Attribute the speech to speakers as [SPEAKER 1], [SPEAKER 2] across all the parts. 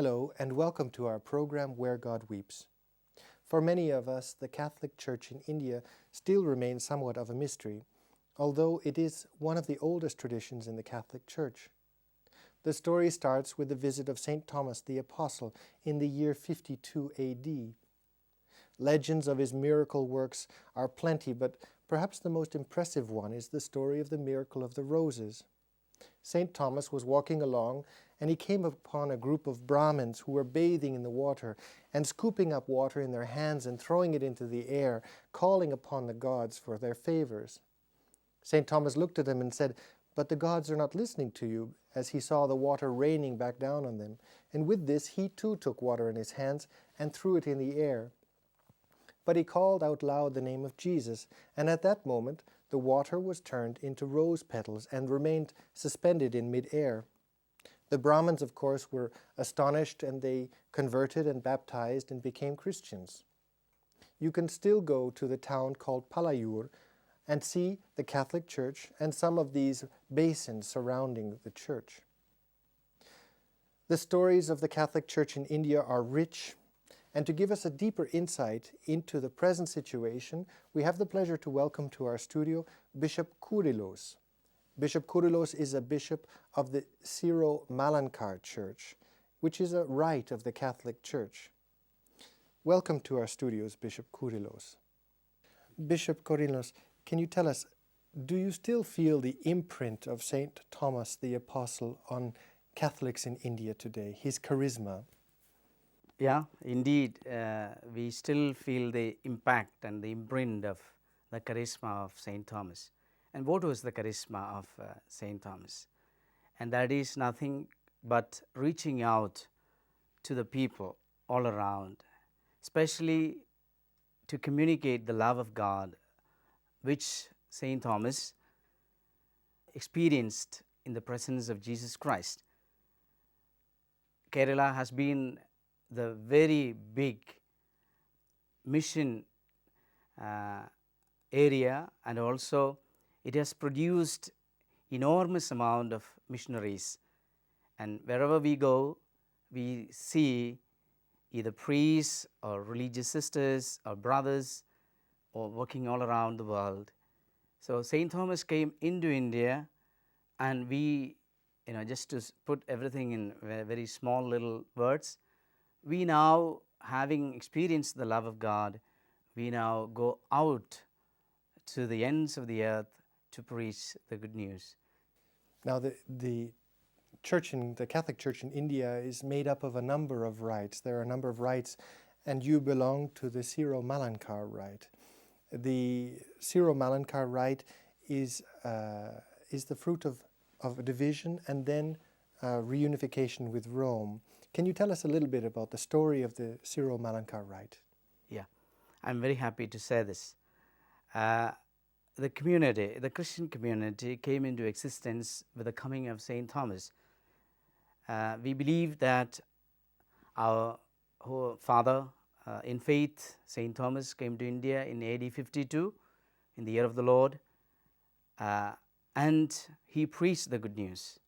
[SPEAKER 1] Hello and welcome to our program Where God Weeps. For many of us, the Catholic Church in India still remains somewhat of a mystery, although it is one of the oldest traditions in the Catholic Church. The story starts with the visit of St. Thomas the Apostle in the year 52 AD. Legends of his miracle works are plenty, but perhaps the most impressive one is the story of the miracle of the roses. St. Thomas was walking along and he came upon a group of Brahmins who were bathing in the water and scooping up water in their hands and throwing it into the air, calling upon the gods for their favors. St. Thomas looked at them and said, "But the gods are not listening to you," as he saw the water raining back down on them. And with this he too took water in his hands and threw it in the air. But he called out loud the name of Jesus, and at that moment the water was turned into rose petals and remained suspended in mid-air. The Brahmins, of course, were astonished, and they converted and baptized and became Christians. You can still go to the town called Palayur and see the Catholic Church and some of these basins surrounding the church. The stories of the Catholic Church in India are rich, and to give us a deeper insight into the present situation, we have the pleasure to welcome to our studio Bishop Koorilos. Bishop Koorilos is a bishop of the Syro-Malankar Church, which is a rite of the Catholic Church. Welcome to our studios, Bishop Koorilos. Bishop Koorilos, can you tell us, do you still feel the imprint of St. Thomas the Apostle on Catholics in India today, his charisma?
[SPEAKER 2] Yeah, indeed, we still feel the impact and the imprint of the charisma of St. Thomas. And what was the charisma of St. Thomas? And that is nothing but reaching out to the people all around, especially to communicate the love of God, which St. Thomas experienced in the presence of Jesus Christ. Kerala has been the very big mission area, and also it has produced enormous amount of missionaries, and wherever we go we see either priests or religious sisters or brothers or working all around the world. So St. Thomas came into India, and we, just to put everything in very small little words, we now, having experienced the love of God, we now go out to the ends of the earth to preach the good news.
[SPEAKER 1] Now the Catholic Church in India is made up of a number of rites. There are a number of rites, and you belong to the Syro-Malankar rite. The Syro-Malankar rite is the fruit of a division and then reunification with Rome. Can you tell us a little bit about the story of the Syro-Malankar rite?
[SPEAKER 2] Yeah, I'm very happy to say this. The community, the Christian community, came into existence with the coming of St. Thomas. We believe that our father in faith, St. Thomas, came to India in AD 52, in the year of the Lord, and he preached the good news.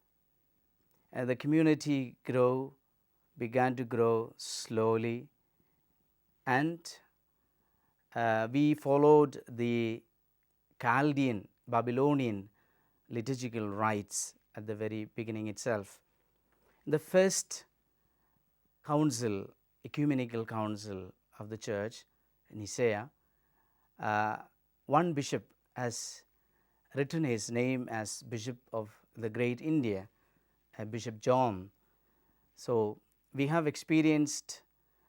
[SPEAKER 2] And the community began to grow slowly, and we followed the Chaldean, Babylonian liturgical rites at the very beginning itself. The first council, ecumenical council of the church, Nicaea, one bishop has written his name as Bishop of the Great India, Bishop John. So we have experienced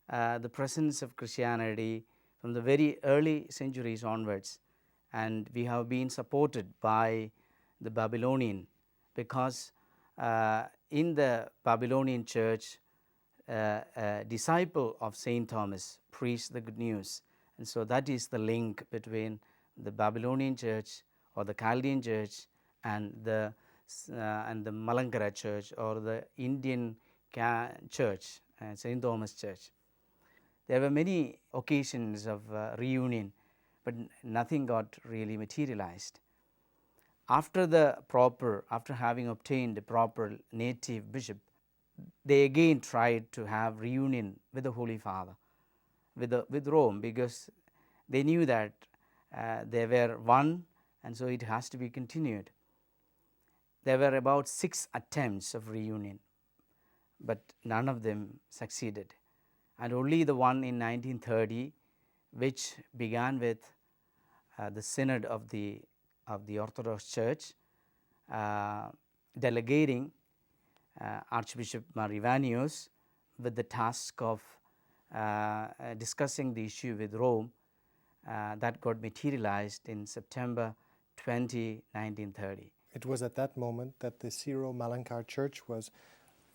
[SPEAKER 2] the presence of Christianity from the very early centuries onwards, and we have been supported by the Babylonian, because in the Babylonian church, a disciple of St. Thomas preached the good news, and so that is the link between the Babylonian church or the Chaldean church and the Malankara church or the Indian church, St. Thomas church. There were many occasions of reunion, but nothing got really materialized. After having obtained a proper native bishop, they again tried to have reunion with the Holy Father, with Rome, because they knew that they were one, and so it has to be continued. There were about 6 attempts of reunion, but none of them succeeded, and only the one in 1930, which began with the Synod of the Orthodox Church, delegating Archbishop Mar Koorilos with the task of discussing the issue with Rome, that got materialized in September 20, 1930.
[SPEAKER 1] It was at that moment that the Syro-Malankar Church was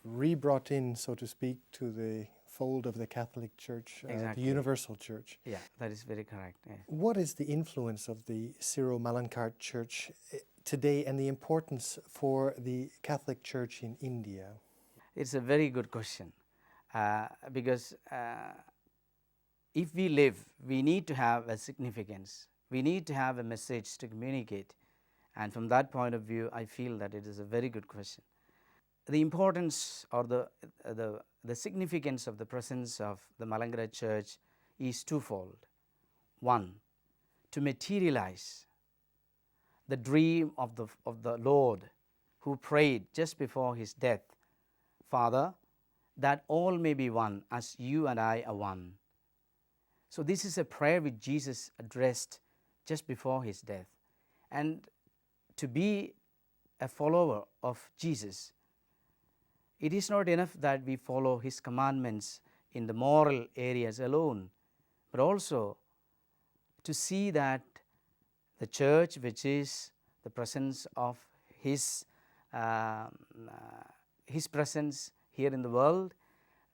[SPEAKER 1] re-brought in, so to speak, to the fold of the Catholic Church,
[SPEAKER 2] Exactly.
[SPEAKER 1] the Universal Church.
[SPEAKER 2] Yeah, that is very correct. Yeah.
[SPEAKER 1] What is the influence of the Syro-Malankar Church today and the importance for the Catholic Church in India?
[SPEAKER 2] It's a very good question, because if we live, we need to have a significance. We need to have a message to communicate. And from that point of view, I feel that it is a very good question. The importance or the significance of the presence of the Malankara Church is twofold. One, to materialize the dream of the Lord, who prayed just before his death, Father, that all may be one as you and I are one. So this is a prayer which Jesus addressed just before his death. And to be a follower of Jesus, it is not enough that we follow his commandments in the moral areas alone, but also to see that the church, which is the presence of his presence here in the world,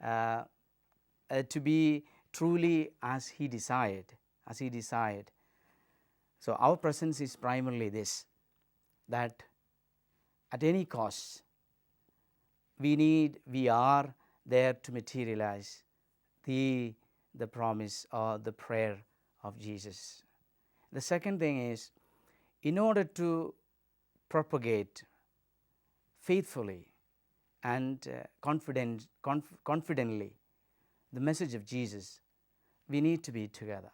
[SPEAKER 2] to be truly as he desired. So our presence is primarily this, that at any cost, we are there to materialize the promise or the prayer of Jesus. The second thing is, in order to propagate faithfully and confidently the message of Jesus, we need to be together.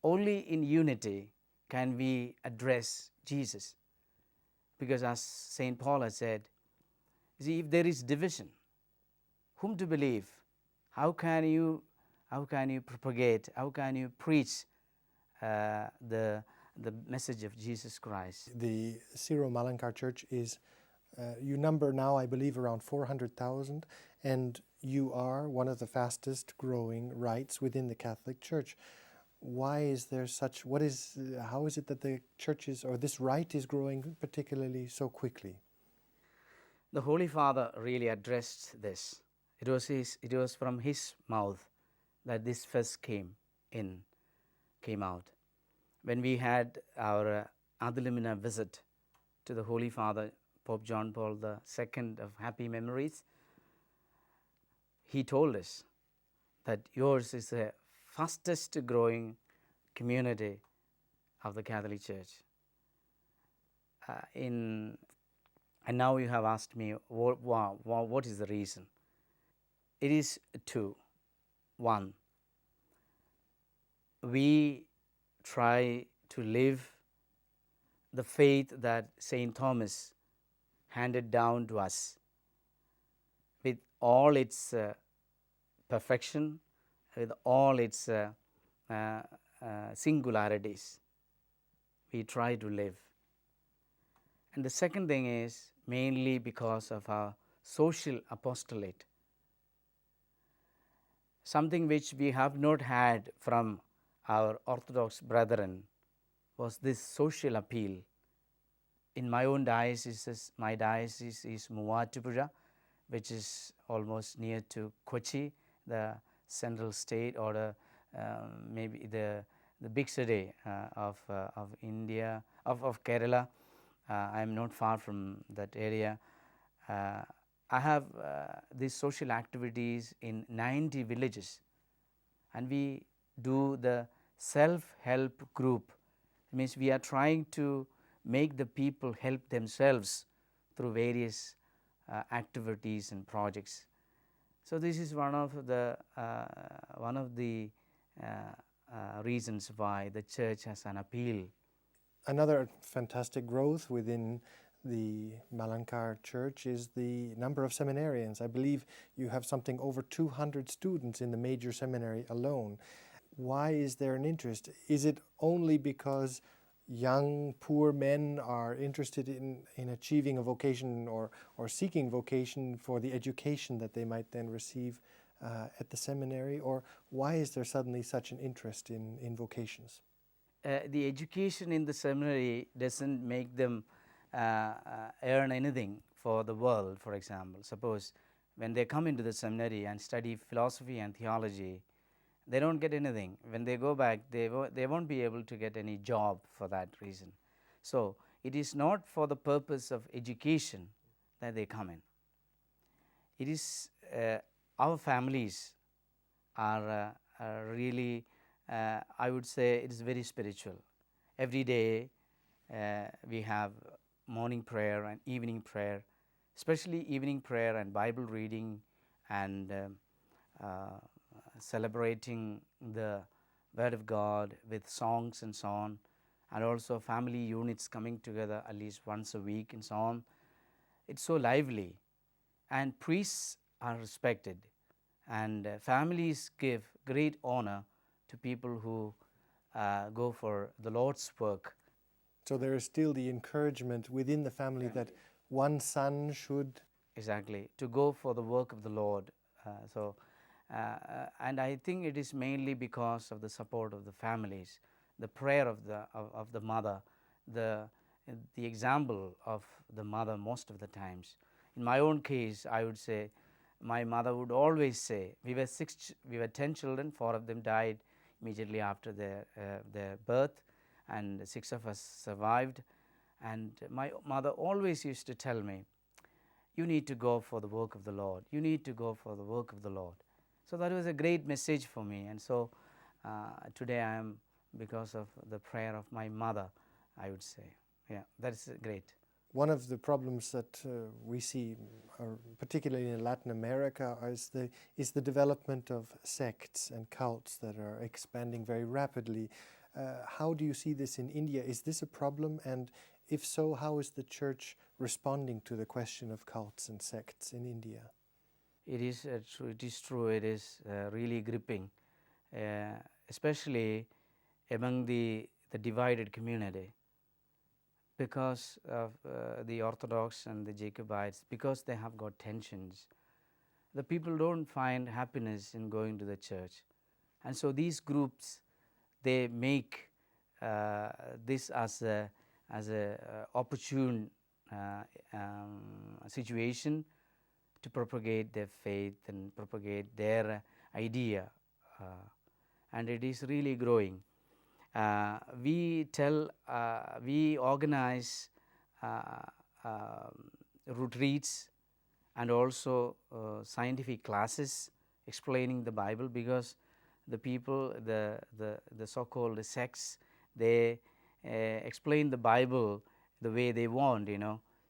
[SPEAKER 2] Only in unity can we address Jesus, because as St. Paul has said, see, if there is division, whom to believe? How can you propagate? How can you preach the message of Jesus Christ?
[SPEAKER 1] The Syro-Malankar Church is, you number now, I believe, around 400,000, and you are one of the fastest growing rites within the Catholic Church. Why is there such, how is it that the churches or this rite is growing particularly so quickly?
[SPEAKER 2] The Holy Father really addressed this. It was from his mouth that this first came out. When we had our ad limina visit to the Holy Father, Pope John Paul II of happy memories, he told us that yours is the fastest growing community of the Catholic Church. And now you have asked me, what is the reason? It is two. One, we try to live the faith that St. Thomas handed down to us with all its perfection, with all its singularities. We try to live. And the second thing is mainly because of our social apostolate, something which we have not had from our Orthodox brethren was this social appeal. In my own diocese, my diocese is Muvattupuzha, which is almost near to Kochi, the central state, or maybe the big city of India, of Kerala. I am not far from that area. I have these social activities in 90 villages, and we do the self-help group. It means we are trying to make the people help themselves through various activities and projects. So this is one of the reasons why the church has an appeal.
[SPEAKER 1] Another fantastic growth within the Malankar Church is the number of seminarians. I believe you have something over 200 students in the major seminary alone. Why is there an interest? Is it only because young, poor men are interested in achieving a vocation or seeking vocation for the education that they might then receive at the seminary? Or why is there suddenly such an interest in vocations?
[SPEAKER 2] The education in the seminary doesn't make them earn anything for the world. For example, suppose when they come into the seminary and study philosophy and theology, they don't get anything. When they go back, they won't be able to get any job for that reason. So it is not for the purpose of education that they come in. It is our families are really, I would say, it is very spiritual. Every day we have morning prayer and evening prayer, especially evening prayer and Bible reading and celebrating the Word of God with songs and so on, and also family units coming together at least once a week and so on. It's so lively, and priests are respected, and families give great honor to people who go for the Lord's work.
[SPEAKER 1] So there is still the encouragement within the family that one son should...
[SPEAKER 2] Exactly, to go for the work of the Lord. And I think it is mainly because of the support of the families, the prayer of the mother, the example of the mother most of the times. In my own case, I would say my mother would always say, we were 10 children, 4 of them died immediately after their birth, and 6 of us survived. And my mother always used to tell me, you need to go for the work of the Lord. You need to go for the work of the Lord. So that was a great message for me. And so today I am, because of the prayer of my mother, I would say. Yeah, that's great.
[SPEAKER 1] One of the problems that we see, particularly in Latin America, is the development of sects and cults that are expanding very rapidly. How do you see this in India? Is this a problem? And if so, how is the Church responding to the question of cults and sects in India?
[SPEAKER 2] It is true. It is really gripping, especially among the divided community, because of the Orthodox and the Jacobites, because they have got tensions. The people don't find happiness in going to the church, and so these groups, they make this as a opportune situation to propagate their faith and propagate their idea, and it is really growing. We organize retreats and also scientific classes explaining the Bible, because the people, the so-called sects, they explain the Bible the way they want,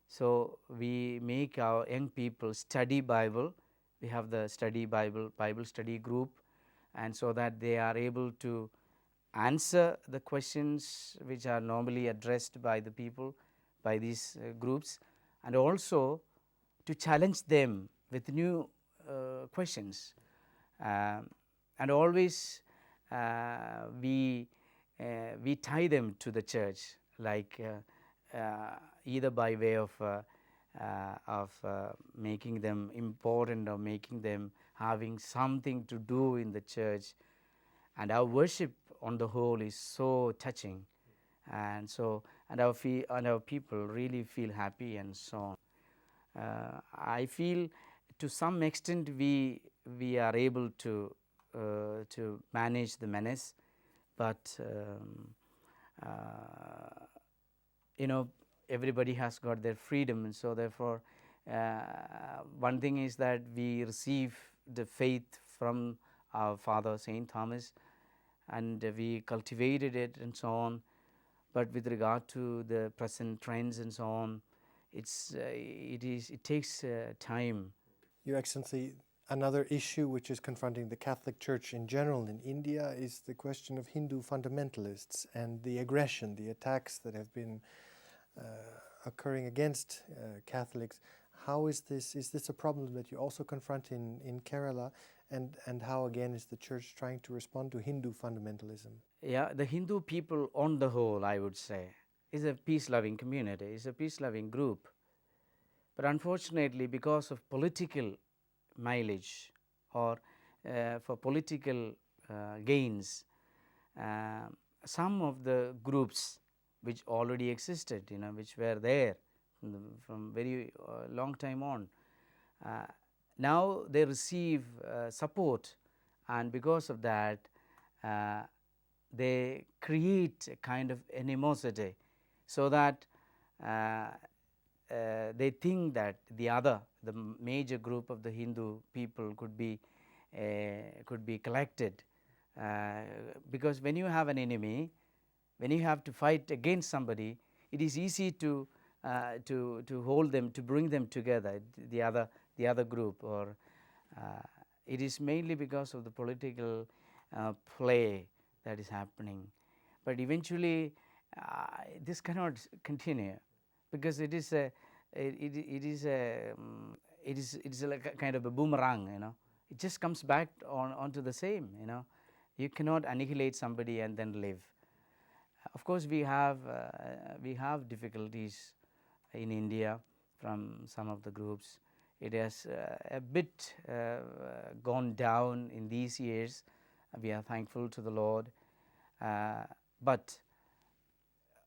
[SPEAKER 2] So we make our young people study Bible. We have the Bible study group, and so that they are able to answer the questions which are normally addressed by the people, by these groups, and also to challenge them with new questions. And always we tie them to the church, like either by way of making them important or making them having something to do in the church. And our worship on the whole is so touching, and our people really feel happy and so on. I feel to some extent we are able to manage the menace, but everybody has got their freedom, and so therefore one thing is that we receive the faith from our father Saint Thomas, and we cultivated it and so on. But with regard to the present trends and so on, it takes time.
[SPEAKER 1] Your Excellency, another issue which is confronting the Catholic Church in general in India is the question of Hindu fundamentalists and the aggression, the attacks that have been occurring against Catholics. How is this? Is this a problem that you also confront in Kerala? And how again is the Church trying to respond to Hindu fundamentalism?
[SPEAKER 2] Yeah, the Hindu people on the whole, I would say, is a peace-loving community, is a peace-loving group. But unfortunately, because of political mileage or for political gains, some of the groups which already existed, which were there from very long time on, now they receive support, and because of that, they create a kind of animosity, so that they think that the major group of the Hindu people could be collected, because when you have an enemy, when you have to fight against somebody, it is easy to hold them, to bring them together, the other group, or it is mainly because of the political play that is happening. But eventually this cannot continue, because it is like a kind of a boomerang. It just comes back onto the same. You cannot annihilate somebody and then live. Of course, we have difficulties in India from some of the groups. It has a bit gone down in these years. We are thankful to the Lord, but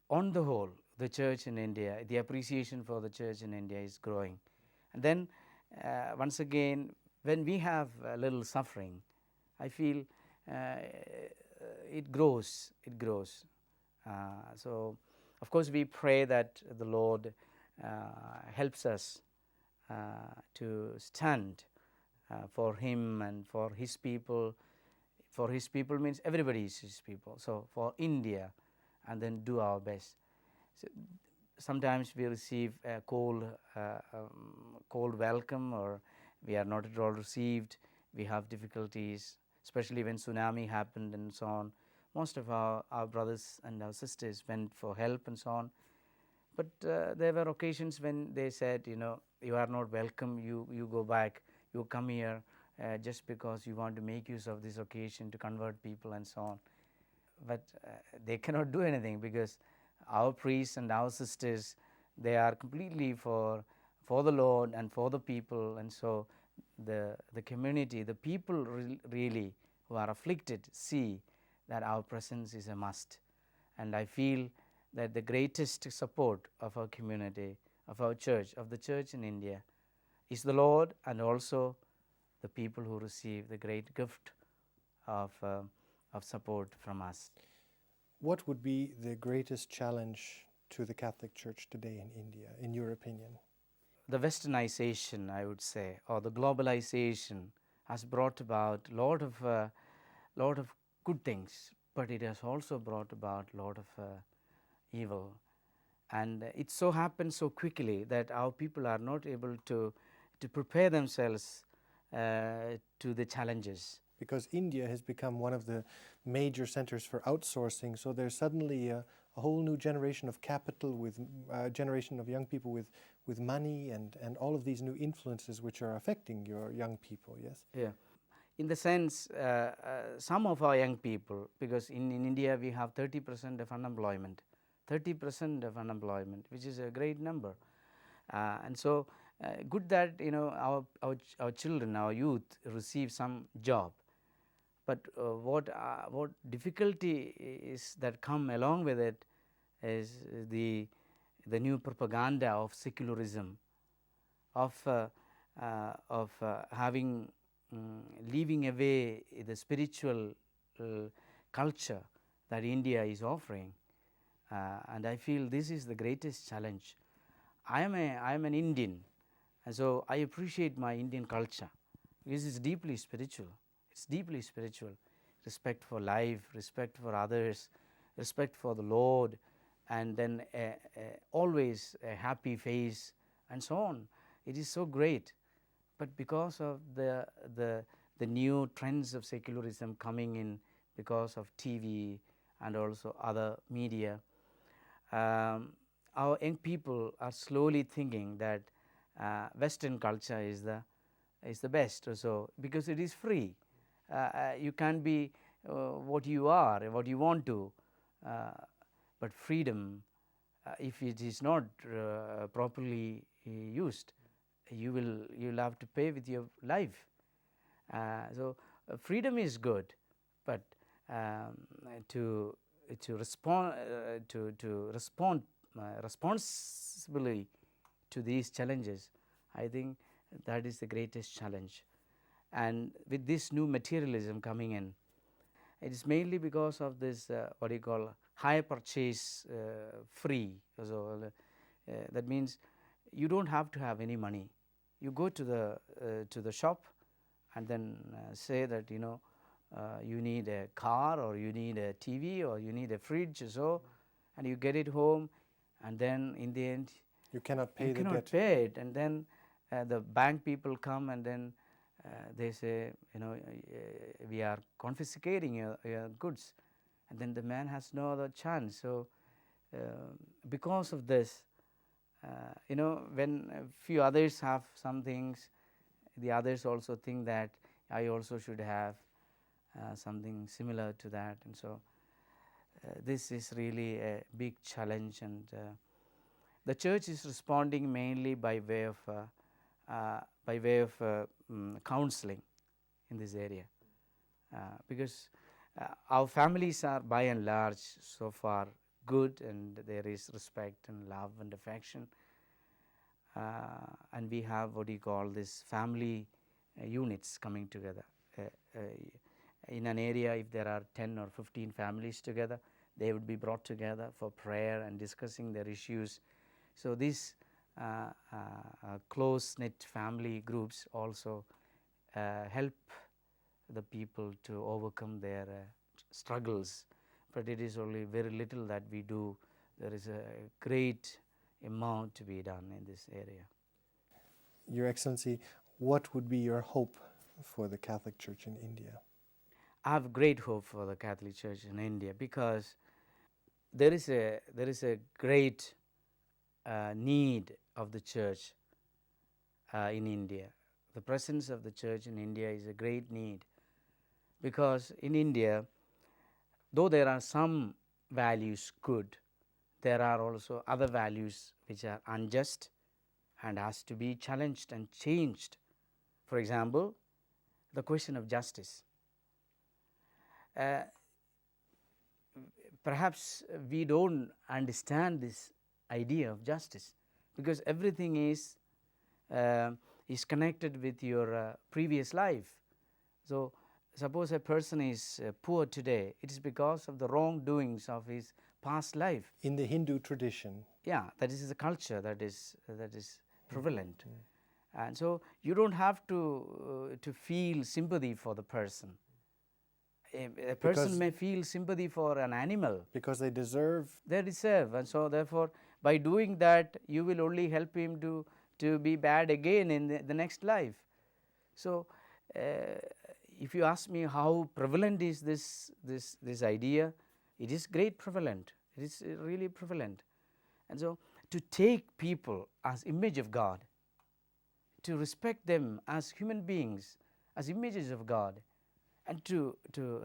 [SPEAKER 2] on the whole, the Church in India, the appreciation for the Church in India is growing. And then once again, when we have a little suffering, I feel it grows. So of course we pray that the Lord helps us to stand for Him and for His people. For His people means everybody is His people. So for India, and then do our best. So sometimes we receive a cold welcome, or we are not at all received. We have difficulties, especially when tsunami happened and so on. Most of our brothers and our sisters went for help and so on. But there were occasions when they said, you are not welcome, you go back, you come here just because you want to make use of this occasion to convert people and so on. But they cannot do anything, because our priests and our sisters, they are completely for the Lord and for the people. And so the community, the people really who are afflicted, see that our presence is a must. And I feel that the greatest support of our community, of our church, of the Church in India, is the Lord, and also the people who receive the great gift of support from us.
[SPEAKER 1] What would be the greatest challenge to the Catholic Church today in India, in your opinion?
[SPEAKER 2] The westernization, I would say, or the globalization has brought about a lot of good things, but it has also brought about a lot of evil. And it so happens so quickly that our people are not able to prepare themselves to the challenges.
[SPEAKER 1] Because India has become one of the major centers for outsourcing, so there's suddenly a whole new generation of capital, with a generation of young people with money and all of these new influences which are affecting your young people, yes?
[SPEAKER 2] Yeah. In the sense, some of our young people, because in India we have 30% of unemployment, which is a great number. And so good that our children, our youth receive some job. But what difficulty is that come along with it is the new propaganda of secularism, of having leaving away the spiritual culture that India is offering, and I feel this is the greatest challenge. I am an Indian, and so I appreciate my Indian culture because it's deeply spiritual. It's deeply spiritual. Respect for life, respect for others, respect for the Lord, and then always a happy face and so on. It is so great. But because of the new trends of secularism coming in, because of TV and also other media, our young people are slowly thinking that Western culture is the best. So because it is free, you can be what you are, what you want to. But freedom, if it is not properly used, you'll have to pay with your life. So freedom is good, but to respond responsibly to these challenges, I think that is the greatest challenge. And with this new materialism coming in, it is mainly because of this what you call high purchase free. So that means you don't have to have any money. You go to the shop and then say that you need a car, or you need a TV, or you need a fridge, so, and you get it home, and then in the end
[SPEAKER 1] you cannot pay
[SPEAKER 2] you
[SPEAKER 1] the
[SPEAKER 2] cannot
[SPEAKER 1] debt.
[SPEAKER 2] pay it, and then the bank people come and then they say, we are confiscating your goods, and then the man has no other chance. So because of this, when a few others have some things, the others also think that I also should have something similar to that, and so this is really a big challenge. And the church is responding mainly by way of counseling in this area, because our families are by and large so far good, and there is respect and love and affection, and we have what you call this family units coming together. In an area, if there are 10 or 15 families together, they would be brought together for prayer and discussing their issues. So these close-knit family groups also help the people to overcome their struggles, but it is only very little that we do. There is a great amount to be done in this area.
[SPEAKER 1] Your Excellency, what would be your hope for the Catholic Church in India?
[SPEAKER 2] I have great hope for the Catholic Church in India, because there is a great need of the Church in India. The presence of the Church in India is a great need, because in India, though there are some values good, there are also other values which are unjust and has to be challenged and changed. For example, the question of justice. Perhaps we don't understand this idea of justice, because everything is connected with your previous life. So suppose a person is poor today, it is because of the wrongdoings of his past life.
[SPEAKER 1] In the Hindu tradition.
[SPEAKER 2] Yeah, that is a culture that is prevalent. And so you don't have to feel sympathy for the person. A person may feel sympathy for an animal.
[SPEAKER 1] Because they deserve.
[SPEAKER 2] They deserve, and so therefore by doing that you will only help him to be bad again in the next life. So if you ask me how prevalent is this idea, it is great prevalent. It is really prevalent. And so to take people as image of God, to respect them as human beings, as images of God, and to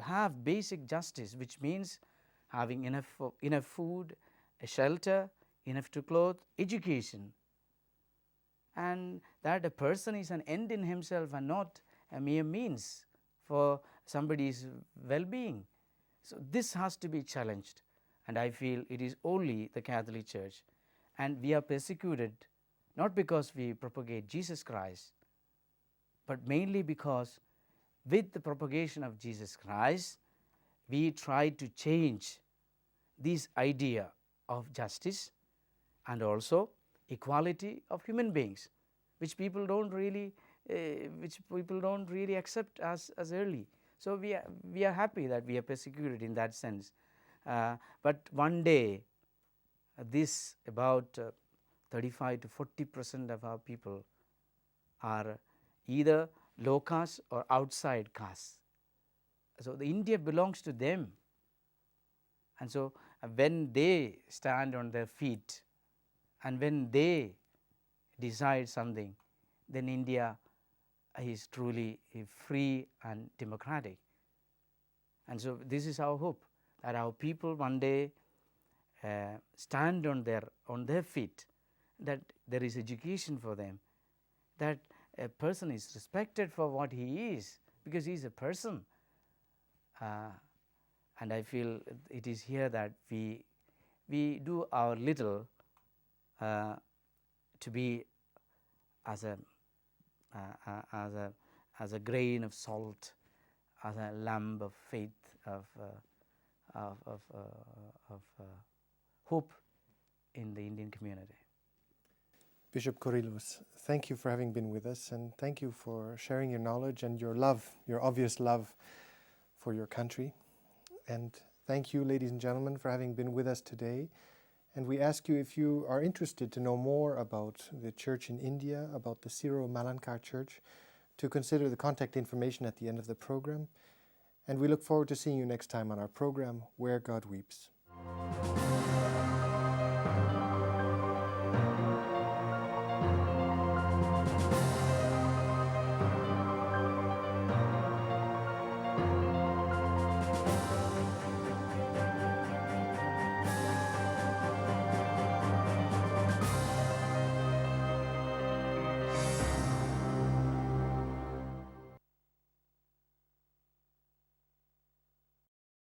[SPEAKER 2] have basic justice, which means having enough food, a shelter, enough to clothe, education, and that a person is an end in himself and not a mere means for somebody's well-being. So this has to be challenged, and I feel it is only the Catholic Church, and we are persecuted not because we propagate Jesus Christ, but mainly because with the propagation of Jesus Christ, we try to change this idea of justice and also equality of human beings, which people don't really accept as early. So we are happy that we are persecuted in that sense. But one day this about 35 to 40% of our people are either low caste or outside caste. So the India belongs to them, and so when they stand on their feet and when they decide something, then India is truly free and democratic. And so this is our hope, that our people one day stand on their feet, that there is education for them, that a person is respected for what he is, because he is a person. And I feel it is here that we do our little to be as a grain of salt, as a lamp of faith, of hope in the Indian community.
[SPEAKER 1] Bishop Koorilos, thank you for having been with us, and thank you for sharing your knowledge and your love, your obvious love for your country. And thank you, ladies and gentlemen, for having been with us today. And we ask you, if you are interested to know more about the church in India, about the Syro-Malankar Church, to consider the contact information at the end of the program. And we look forward to seeing you next time on our program, Where God Weeps.